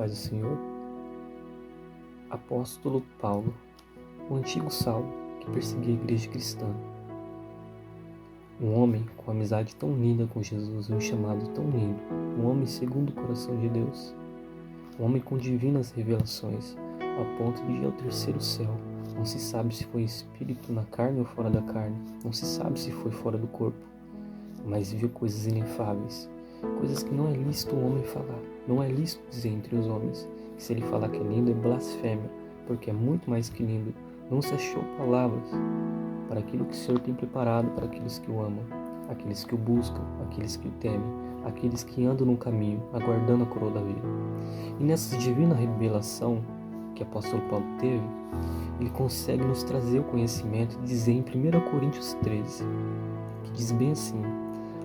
paz do Senhor. Apóstolo Paulo, o antigo Saulo que perseguia a igreja cristã. Um homem com amizade tão linda com Jesus, um chamado tão lindo, um homem segundo o coração de Deus, um homem com divinas revelações, ao ponto de ir ao terceiro céu. Não se sabe se foi espírito na carne ou fora da carne, não se sabe se foi fora do corpo, mas viu coisas inefáveis, coisas que não é lícito o homem falar, não é lícito dizer entre os homens, que se ele falar que é lindo é blasfêmia, porque é muito mais que lindo. Não se achou palavras para aquilo que o Senhor tem preparado para aqueles que o amam, aqueles que o buscam, aqueles que o temem, aqueles que andam no caminho, aguardando a coroa da vida. E nessa divina revelação que o apóstolo Paulo teve, ele consegue nos trazer o conhecimento e dizer em 1 Coríntios 13, que diz bem assim: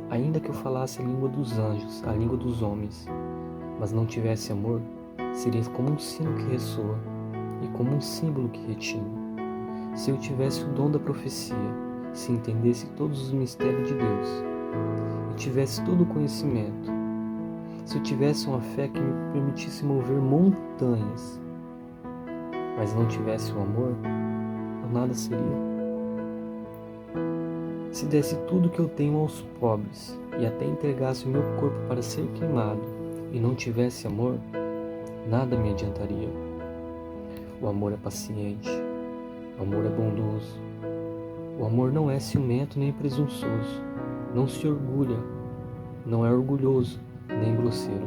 ainda que eu falasse a língua dos anjos, a língua dos homens, mas não tivesse amor, seria como um sino que ressoa e como um símbolo que retina. Se eu tivesse o dom da profecia, se entendesse todos os mistérios de Deus, e tivesse todo o conhecimento, se eu tivesse uma fé que me permitisse mover montanhas, mas não tivesse o amor, eu nada seria. Se desse tudo que eu tenho aos pobres, e até entregasse o meu corpo para ser queimado, e não tivesse amor, nada me adiantaria. O amor é paciente, o amor é bondoso, o amor não é ciumento nem presunçoso, não se orgulha, não é orgulhoso nem grosseiro,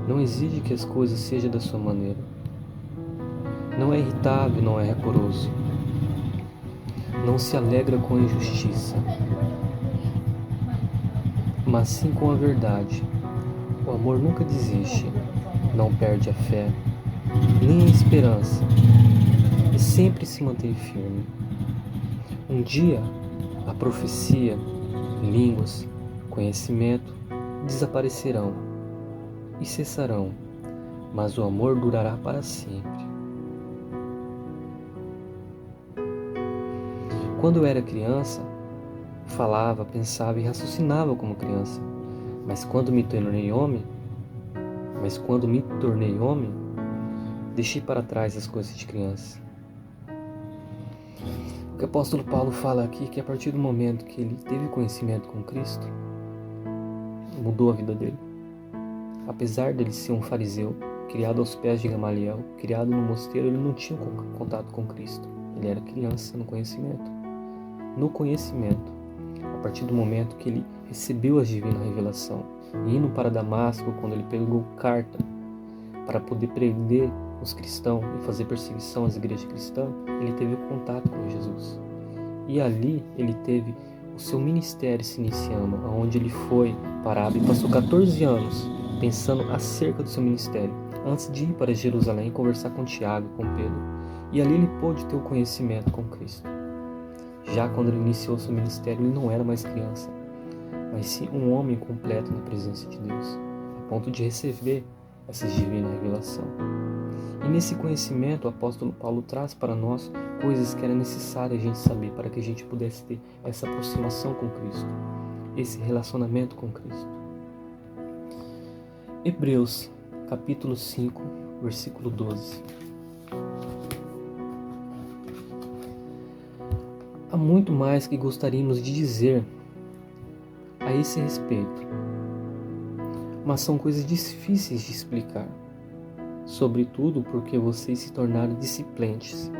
não exige que as coisas sejam da sua maneira, não é irritável, não é rancoroso, não se alegra com a injustiça, mas sim com a verdade. O amor nunca desiste, não perde a fé, nem a esperança, e sempre se mantém firme. Um dia, a profecia, línguas, conhecimento desaparecerão e cessarão, mas o amor durará para sempre. Quando eu era criança, falava, pensava e raciocinava como criança, mas quando me tornei homem, deixei para trás as coisas de criança. O que o apóstolo Paulo fala aqui é que a partir do momento que ele teve conhecimento com Cristo, mudou a vida dele. Apesar dele ser um fariseu, criado aos pés de Gamaliel, criado no mosteiro, ele não tinha contato com Cristo. Ele era criança no conhecimento. No conhecimento, a partir do momento que ele recebeu a divina revelação, indo para Damasco, quando ele pegou carta para poder prender os cristãos e fazer perseguição às igrejas cristãs, ele teve contato com Jesus. E ali ele teve o seu ministério se iniciando, onde ele foi parado e passou 14 anos pensando acerca do seu ministério, antes de ir para Jerusalém conversar com Tiago e com Pedro. E ali ele pôde ter o conhecimento com Cristo. Já quando ele iniciou seu ministério, ele não era mais criança, mas sim um homem completo na presença de Deus, a ponto de receber essa divina revelação. E nesse conhecimento, o apóstolo Paulo traz para nós coisas que era necessário a gente saber para que a gente pudesse ter essa aproximação com Cristo, esse relacionamento com Cristo. Hebreus, capítulo 5, versículo 12. Há muito mais que gostaríamos de dizer a esse respeito, mas são coisas difíceis de explicar, sobretudo porque vocês se tornaram disciplentes,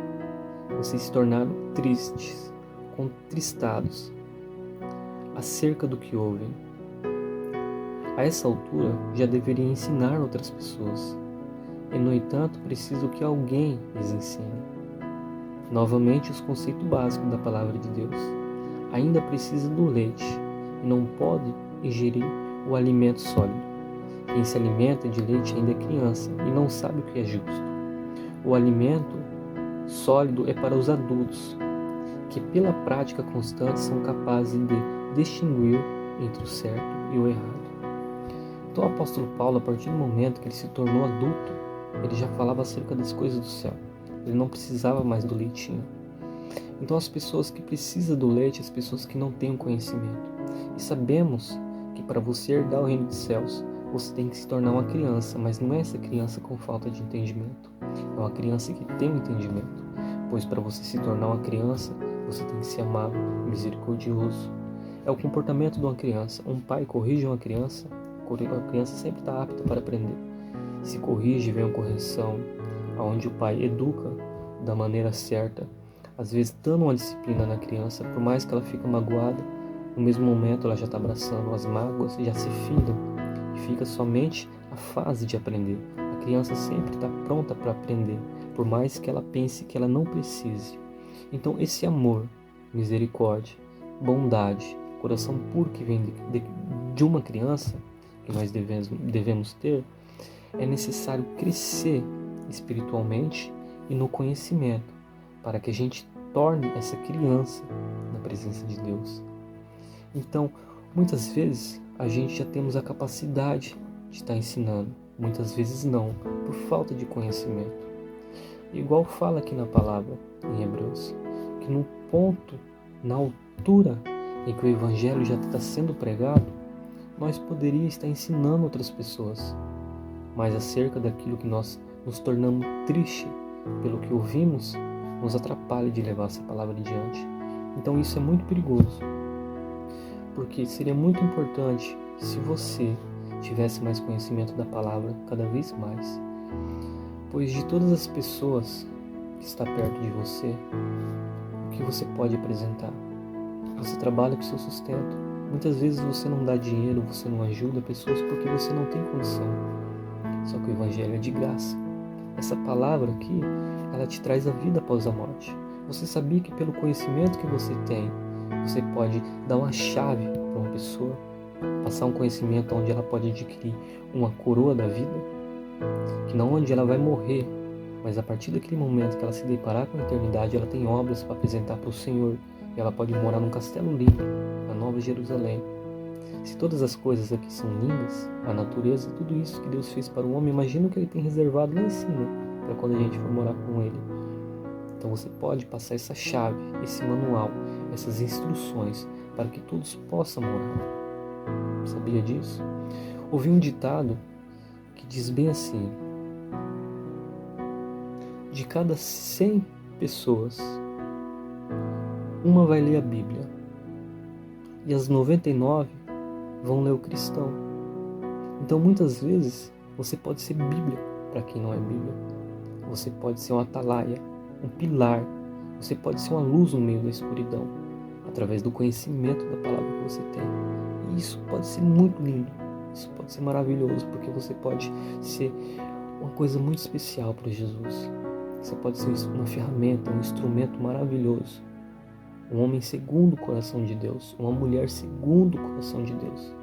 vocês se tornaram tristes, contristados acerca do que ouvem. A essa altura já deveria ensinar outras pessoas, e no entanto preciso que alguém lhes ensine. Novamente os conceitos básicos da palavra de Deus. Ainda precisa do leite e não pode ingerir o alimento sólido. Quem se alimenta de leite ainda é criança e não sabe o que é justo. O alimento sólido é para os adultos, que pela prática constante são capazes de distinguir entre o certo e o errado. Então o apóstolo Paulo, a partir do momento que ele se tornou adulto, ele já falava acerca das coisas do céu. Ele não precisava mais do leitinho. Então as pessoas que precisam do leite, as pessoas que não têm o conhecimento. E sabemos que para você herdar o reino dos céus, você tem que se tornar uma criança, mas não é essa criança com falta de entendimento. É uma criança que tem um entendimento, pois para você se tornar uma criança, você tem que ser amável, misericordioso. É o comportamento de uma criança. Um pai corrige uma criança, a criança sempre está apta para aprender. Se corrige, vem uma correção, onde o pai educa da maneira certa, às vezes dando uma disciplina na criança, por mais que ela fique magoada, no mesmo momento ela já está abraçando as mágoas, já se findam, e fica somente a fase de aprender. A criança sempre está pronta para aprender, por mais que ela pense que ela não precise. Então esse amor, misericórdia, bondade, coração puro que vem de uma criança, que nós devemos ter, é necessário crescer espiritualmente e no conhecimento, para que a gente torne essa criança na presença de Deus. Então, muitas vezes a gente já temos a capacidade de estar ensinando, muitas vezes não, por falta de conhecimento. Igual fala aqui na palavra, em Hebreus, que no ponto, na altura em que o Evangelho já está sendo pregado, nós poderíamos estar ensinando outras pessoas, mas acerca daquilo que nós nos tornamos tristes pelo que ouvimos, nos atrapalha de levar essa palavra adiante. Então isso é muito perigoso, porque seria muito importante se você tivesse mais conhecimento da palavra cada vez mais, pois de todas as pessoas que estão perto de você, o que você pode apresentar? Você trabalha com seu sustento. Muitas vezes você não dá dinheiro, você não ajuda pessoas porque você não tem condição. Só que o Evangelho é de graça. Essa palavra aqui, ela te traz a vida após a morte. Você sabia que pelo conhecimento que você tem, você pode dar uma chave para uma pessoa, passar um conhecimento onde ela pode adquirir uma coroa da vida, que não onde ela vai morrer, mas a partir daquele momento que ela se deparar com a eternidade, ela tem obras para apresentar para o Senhor, e ela pode morar num castelo lindo, na Nova Jerusalém. Se todas as coisas aqui são lindas, a natureza, tudo isso que Deus fez para o homem, imagina o que Ele tem reservado lá em cima, para quando a gente for morar com Ele. Então você pode passar essa chave, esse manual, essas instruções, para que todos possam morar. Sabia disso? Ouvi um ditado que diz bem assim: de cada 100 pessoas, uma vai ler a Bíblia, e as 99 vão ler o cristão. Então muitas vezes você pode ser Bíblia para quem não é Bíblia. Você pode ser um atalaia, um pilar. Você pode ser uma luz no meio da escuridão, através do conhecimento da palavra que você tem. E isso pode ser muito lindo, isso pode ser maravilhoso, porque você pode ser uma coisa muito especial para Jesus. Você pode ser uma ferramenta, um instrumento maravilhoso. Um homem segundo o coração de Deus, uma mulher segundo o coração de Deus.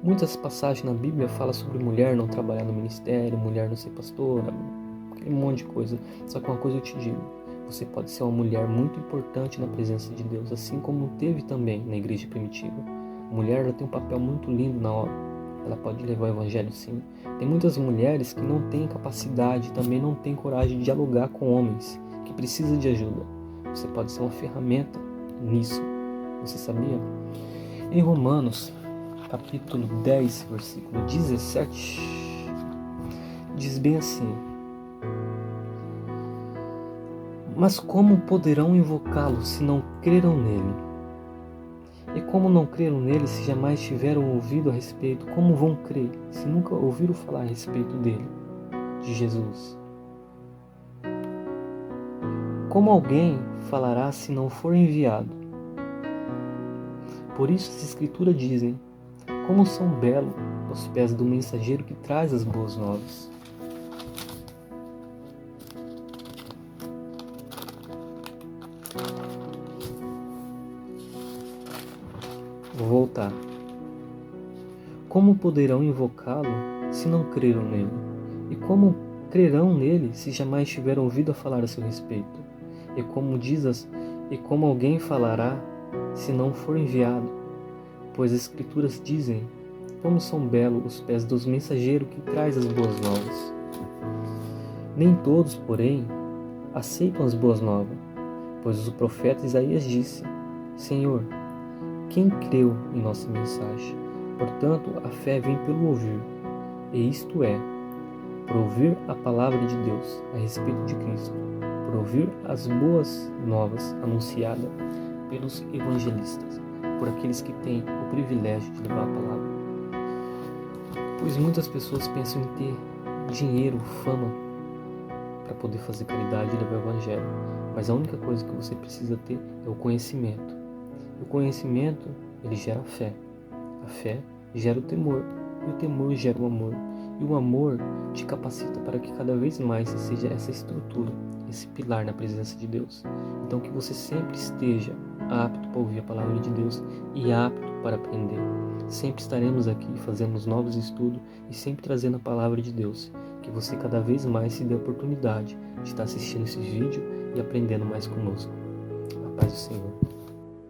Muitas passagens na Bíblia falam sobre mulher não trabalhar no ministério, mulher não ser pastora, aquele monte de coisa. Só que uma coisa eu te digo, você pode ser uma mulher muito importante na presença de Deus, assim como teve também na igreja primitiva. A mulher ela tem um papel muito lindo na obra, ela pode levar o evangelho sim. Tem muitas mulheres que não têm capacidade, também não têm coragem de dialogar com homens, que precisam de ajuda. Você pode ser uma ferramenta nisso, você sabia? Em Romanos, capítulo 10, versículo 17, diz bem assim: mas como poderão invocá-lo se não creram nele? E como não creram nele se jamais tiveram ouvido a respeito? Como vão crer se nunca ouviram falar a respeito dele, de Jesus? Como alguém falará se não for enviado? Por isso as Escrituras dizem: como são belos os pés do mensageiro que traz as boas novas. Vou voltar. Como poderão invocá-lo se não creram nele? E como crerão nele se jamais tiveram ouvido a falar a seu respeito? E como alguém falará se não for enviado? Pois as Escrituras dizem: como são belos os pés dos mensageiros que traz as boas novas. Nem todos, porém, aceitam as boas novas, pois o profeta Isaías disse: Senhor, quem creu em nossa mensagem? Portanto, a fé vem pelo ouvir, e isto é, por ouvir a palavra de Deus a respeito de Cristo, por ouvir as boas novas anunciadas pelos evangelistas, por aqueles que têm o privilégio de levar a palavra. Pois muitas pessoas pensam em ter dinheiro, fama, para poder fazer caridade e levar o evangelho, mas a única coisa que você precisa ter é o conhecimento. O conhecimento, ele gera fé. A fé gera o temor, e o temor gera o amor. E o amor te capacita para que cada vez mais você seja essa estrutura, esse pilar na presença de Deus. Então que você sempre esteja apto para ouvir a palavra de Deus e apto para aprender. Sempre estaremos aqui fazendo os novos estudos e sempre trazendo a palavra de Deus. Que você cada vez mais se dê a oportunidade de estar assistindo esse vídeo e aprendendo mais conosco. A paz do Senhor.